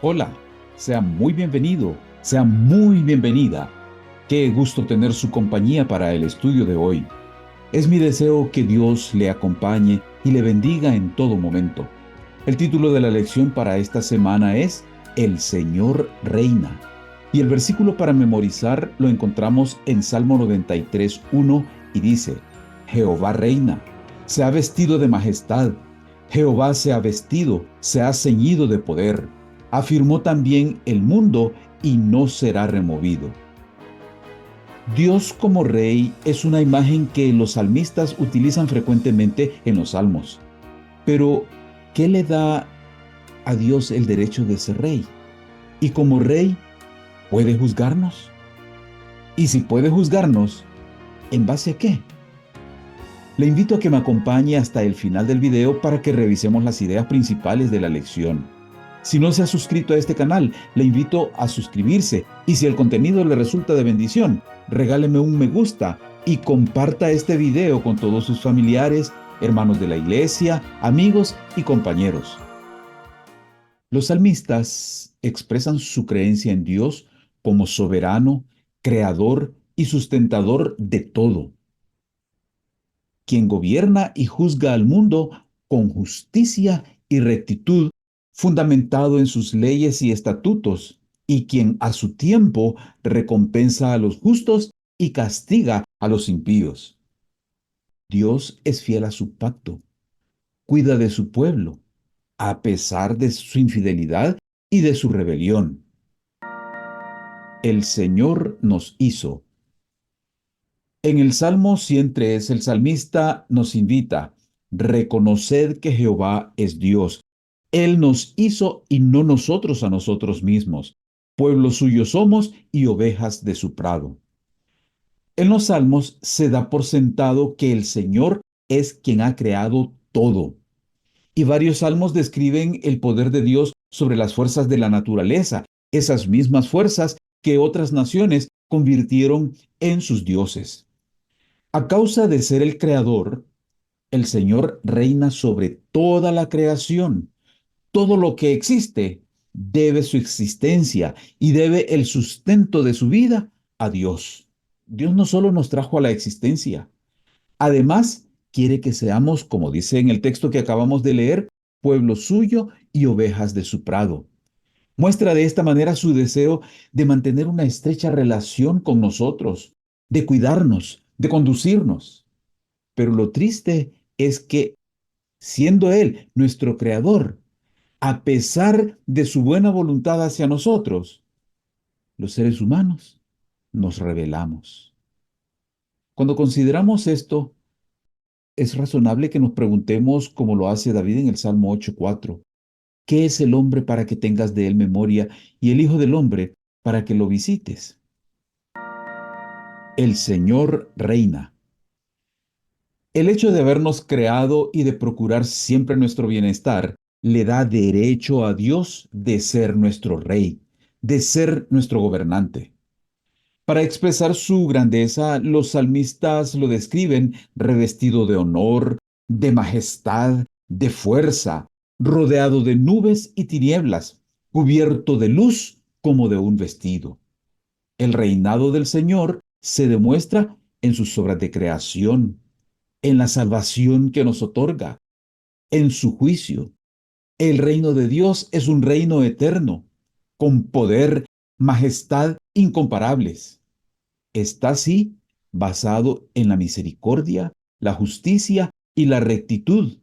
Hola, sea muy bienvenido, sea muy bienvenida. Qué gusto tener su compañía para el estudio de hoy. Es mi deseo que Dios le acompañe y le bendiga en todo momento. El título de la lección para esta semana es El Señor reina. Y el versículo para memorizar lo encontramos en Salmo 93:1 y dice: Jehová reina, se ha vestido de majestad. Jehová se ha vestido, se ha ceñido de poder. Afirmó también el mundo y no será removido. Dios como rey es una imagen que los salmistas utilizan frecuentemente en los salmos. Pero, ¿qué le da a Dios el derecho de ser rey? Y como rey, ¿puede juzgarnos? Y si puede juzgarnos, ¿en base a qué? Le invito a que me acompañe hasta el final del video para que revisemos las ideas principales de la lección. Si no se ha suscrito a este canal, le invito a suscribirse y si el contenido le resulta de bendición, regáleme un me gusta y comparta este video con todos sus familiares, hermanos de la iglesia, amigos y compañeros. Los salmistas expresan su creencia en Dios como soberano, creador y sustentador de todo, quien gobierna y juzga al mundo con justicia y rectitud, fundamentado en sus leyes y estatutos, y quien a su tiempo recompensa a los justos y castiga a los impíos. Dios es fiel a su pacto, cuida de su pueblo, a pesar de su infidelidad y de su rebelión. El Señor nos hizo. En el Salmo 103, el salmista nos invita: reconoced que Jehová es Dios. Él nos hizo y no nosotros a nosotros mismos. Pueblo suyo somos y ovejas de su prado. En los Salmos se da por sentado que el Señor es quien ha creado todo. Y varios salmos describen el poder de Dios sobre las fuerzas de la naturaleza, esas mismas fuerzas que otras naciones convirtieron en sus dioses. A causa de ser el creador, el Señor reina sobre toda la creación. Todo lo que existe debe su existencia y debe el sustento de su vida a Dios. Dios no solo nos trajo a la existencia, además quiere que seamos, como dice en el texto que acabamos de leer, pueblo suyo y ovejas de su prado. Muestra de esta manera su deseo de mantener una estrecha relación con nosotros, de cuidarnos, de conducirnos. Pero lo triste es que, siendo Él nuestro creador, a pesar de su buena voluntad hacia nosotros, los seres humanos nos rebelamos. Cuando consideramos esto, es razonable que nos preguntemos, como lo hace David en el Salmo 8:4, ¿qué es el hombre para que tengas de él memoria y el hijo del hombre para que lo visites? El Señor reina. El hecho de habernos creado y de procurar siempre nuestro bienestar le da derecho a Dios de ser nuestro rey, de ser nuestro gobernante. Para expresar su grandeza, los salmistas lo describen revestido de honor, de majestad, de fuerza, rodeado de nubes y tinieblas, cubierto de luz como de un vestido. El reinado del Señor se demuestra en sus obras de creación, en la salvación que nos otorga, en su juicio. El reino de Dios es un reino eterno, con poder, majestad incomparables. Está así basado en la misericordia, la justicia y la rectitud,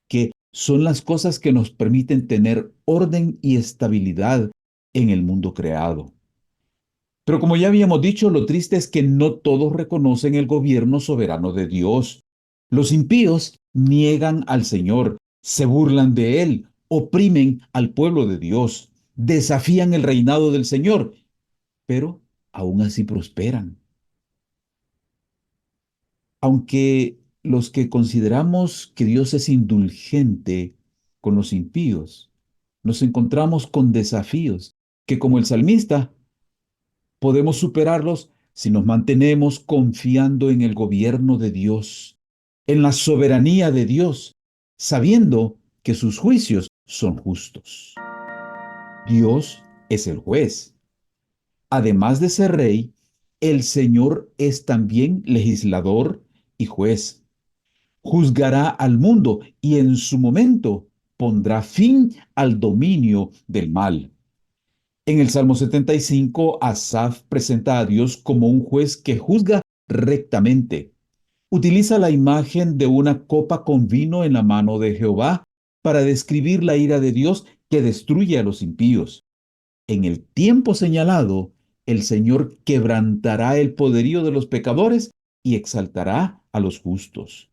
que son las cosas que nos permiten tener orden y estabilidad en el mundo creado. Pero como ya habíamos dicho, lo triste es que no todos reconocen el gobierno soberano de Dios. Los impíos niegan al Señor, se burlan de Él, oprimen al pueblo de Dios, desafían el reinado del Señor, pero aún así prosperan. Aunque los que consideramos que Dios es indulgente con los impíos, nos encontramos con desafíos que, como el salmista, podemos superarlos si nos mantenemos confiando en el gobierno de Dios, en la soberanía de Dios, sabiendo que sus juicios son justos. Dios es el juez. Además de ser rey, el Señor es también legislador y juez. Juzgará al mundo y en su momento pondrá fin al dominio del mal. En el Salmo 75, Asaf presenta a Dios como un juez que juzga rectamente. Utiliza la imagen de una copa con vino en la mano de Jehová para describir la ira de Dios que destruye a los impíos. En el tiempo señalado, el Señor quebrantará el poderío de los pecadores y exaltará a los justos.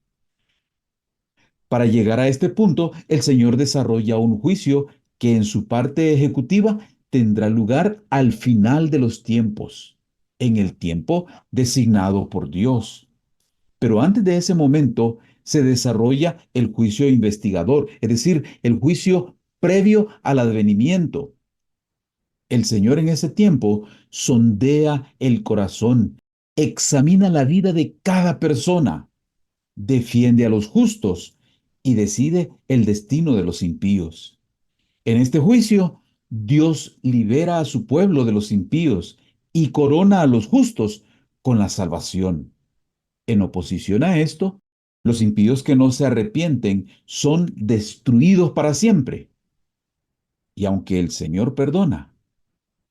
Para llegar a este punto, el Señor desarrolla un juicio que en su parte ejecutiva tendrá lugar al final de los tiempos, en el tiempo designado por Dios. Pero antes de ese momento se desarrolla el juicio investigador, es decir, el juicio previo al advenimiento. El Señor en ese tiempo sondea el corazón, examina la vida de cada persona, defiende a los justos y decide el destino de los impíos. En este juicio, Dios libera a su pueblo de los impíos y corona a los justos con la salvación. En oposición a esto, los impíos que no se arrepienten son destruidos para siempre. Y aunque el Señor perdona,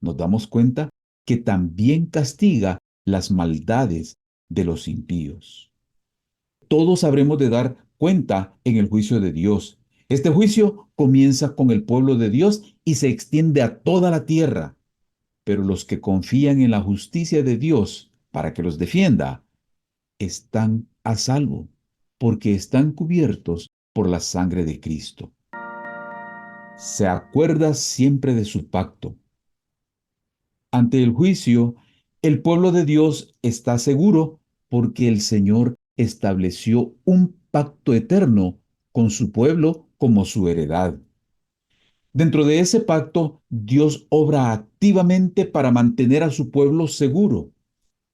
nos damos cuenta que también castiga las maldades de los impíos. Todos habremos de dar cuenta en el juicio de Dios. Este juicio comienza con el pueblo de Dios y se extiende a toda la tierra. Pero los que confían en la justicia de Dios para que los defienda, están a salvo, porque están cubiertos por la sangre de Cristo. Se acuerda siempre de su pacto. Ante el juicio, el pueblo de Dios está seguro porque el Señor estableció un pacto eterno con su pueblo como su heredad. Dentro de ese pacto, Dios obra activamente para mantener a su pueblo seguro,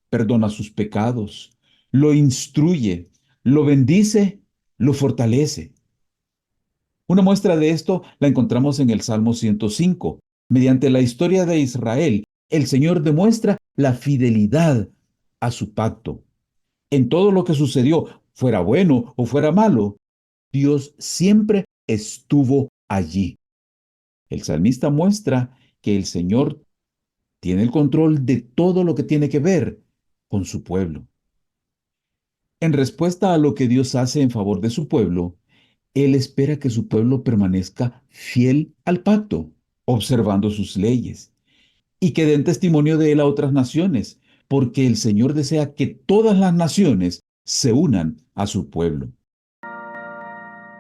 perdona sus pecados, lo instruye, lo bendice, lo fortalece. Una muestra de esto la encontramos en el Salmo 105. Mediante la historia de Israel, el Señor demuestra la fidelidad a su pacto. En todo lo que sucedió, fuera bueno o fuera malo, Dios siempre estuvo allí. El salmista muestra que el Señor tiene el control de todo lo que tiene que ver con su pueblo. En respuesta a lo que Dios hace en favor de su pueblo, Él espera que su pueblo permanezca fiel al pacto, observando sus leyes, y que den testimonio de Él a otras naciones, porque el Señor desea que todas las naciones se unan a su pueblo.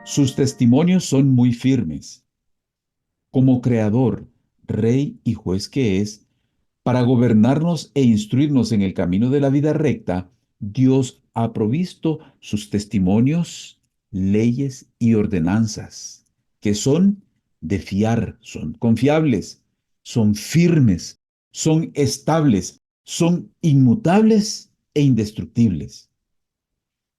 Sus testimonios son muy firmes. Como creador, rey y juez que es, para gobernarnos e instruirnos en el camino de la vida recta, Dios ha provisto sus testimonios, leyes y ordenanzas, que son de fiar, son confiables, son firmes, son estables, son inmutables e indestructibles.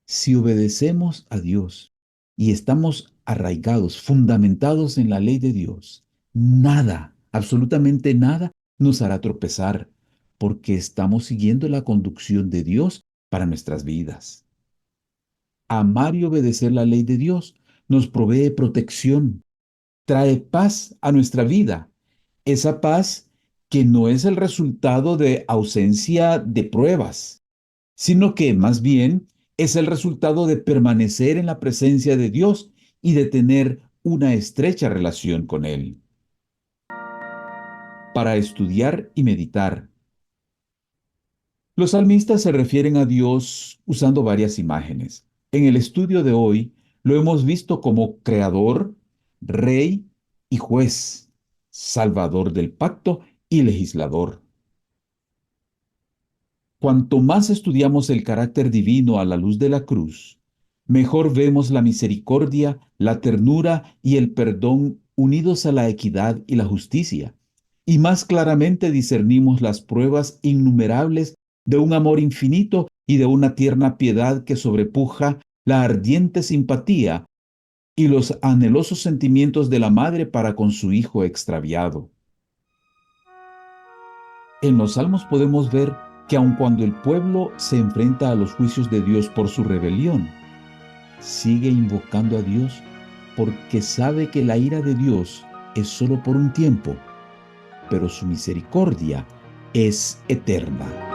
Si obedecemos a Dios y estamos arraigados, fundamentados en la ley de Dios, nada, absolutamente nada, nos hará tropezar, porque estamos siguiendo la conducción de Dios para nuestras vidas. Amar y obedecer la ley de Dios nos provee protección, trae paz a nuestra vida, esa paz que no es el resultado de ausencia de pruebas, sino que más bien es el resultado de permanecer en la presencia de Dios y de tener una estrecha relación con Él. Para estudiar y meditar, los salmistas se refieren a Dios usando varias imágenes. En el estudio de hoy lo hemos visto como creador, rey y juez, salvador del pacto y legislador. Cuanto más estudiamos el carácter divino a la luz de la cruz, mejor vemos la misericordia, la ternura y el perdón unidos a la equidad y la justicia, y más claramente discernimos las pruebas innumerables de un amor infinito y de una tierna piedad que sobrepuja la ardiente simpatía y los anhelosos sentimientos de la madre para con su hijo extraviado. En los Salmos podemos ver que aun cuando el pueblo se enfrenta a los juicios de Dios por su rebelión, sigue invocando a Dios porque sabe que la ira de Dios es solo por un tiempo, pero su misericordia es eterna.